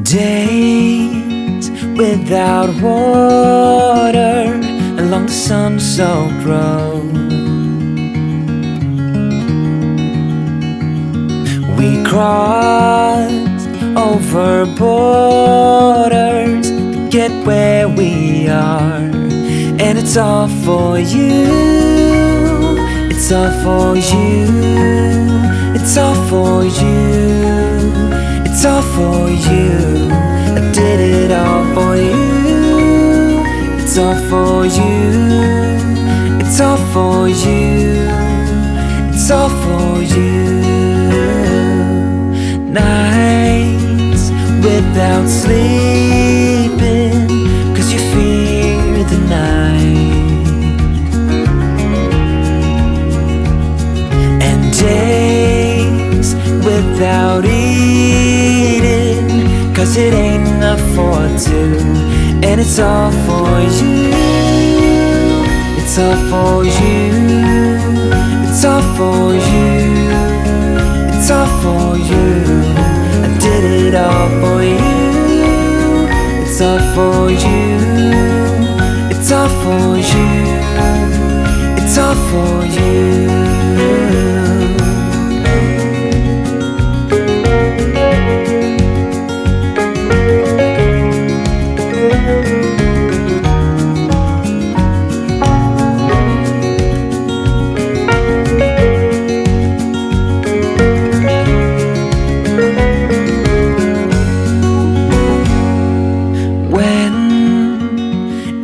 Days without water along the sun-soaked road. We crossed over borders to get where we are, and it's all for you. It's all for you. It's all for you. It's all for you. I did it all for you. It's all for you. It's all for you. It's all for you. Nights without sleeping 'cause you fear the night, and days without eating 'cause it ain't enough for two, and it's all for you. It's all for you. It's all for you. It's all for you. I did it all for you. It's all for you. It's all for you. It's all for you.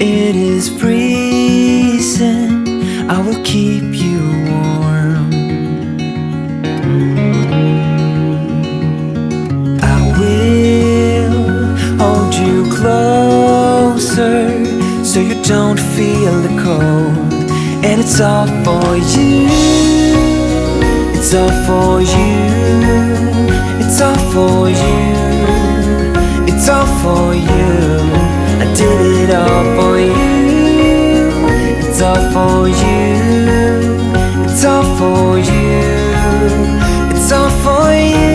It is freezing, I will keep you warm. I will hold you closer so you don't feel the cold, and it's all for you. It's all for you. It's all for you. It's all for you. I did it all for you. It's all for you. It's all for you. It's all for you.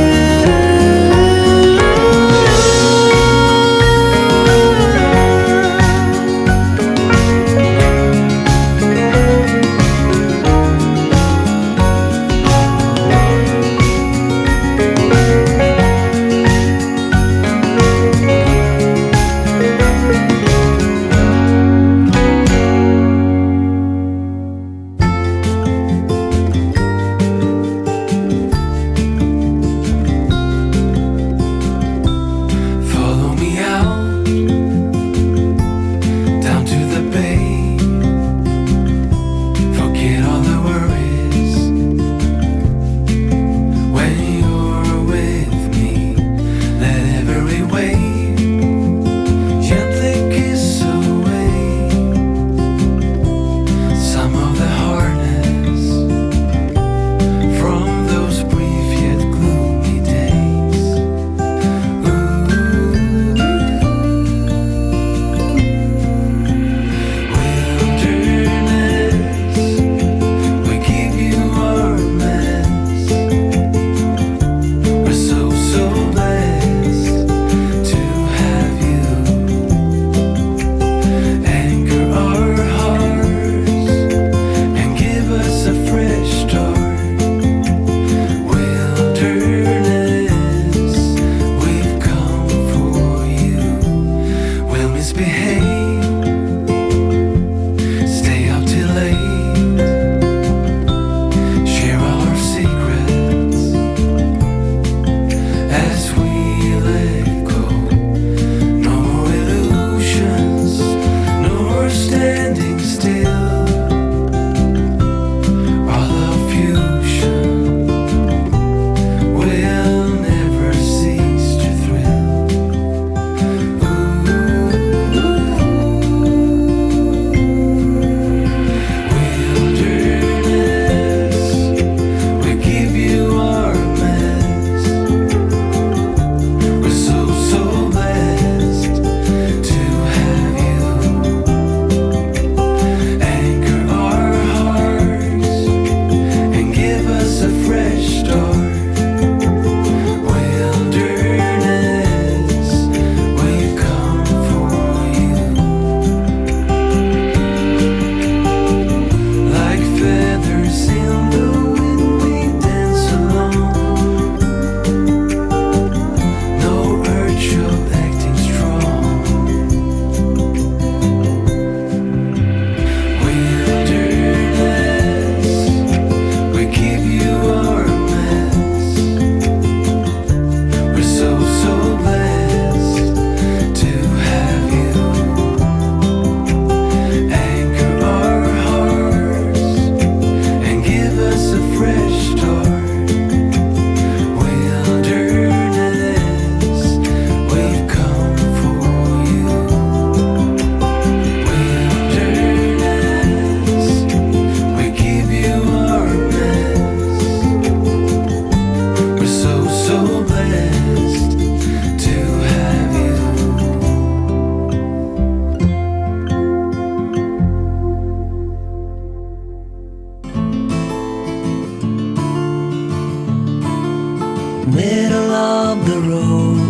middle of the road.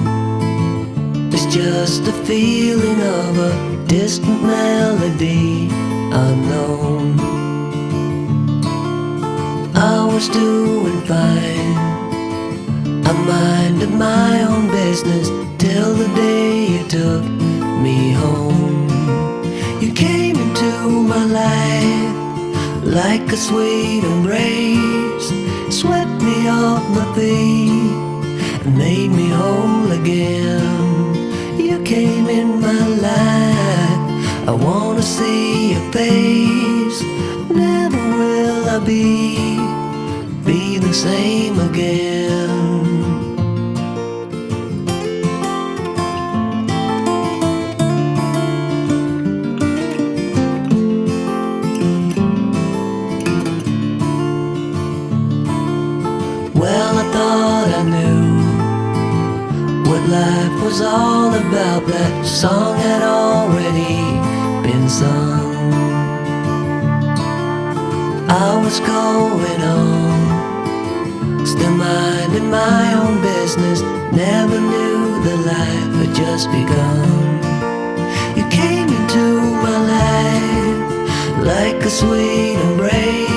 It's just a feeling of a distant melody unknown. I was doing fine, I minded my own business till the day you took me home. You came into my life like a sweet embrace, swept me off my feet and made me whole again. You came in my life, I wanna see your face. Never will I be the same again. Well, I thought I knew what life was all about. That song had already been sung. I was going on, still minding my own business. Never knew that life had just begun. You came into my life like a sweet embrace,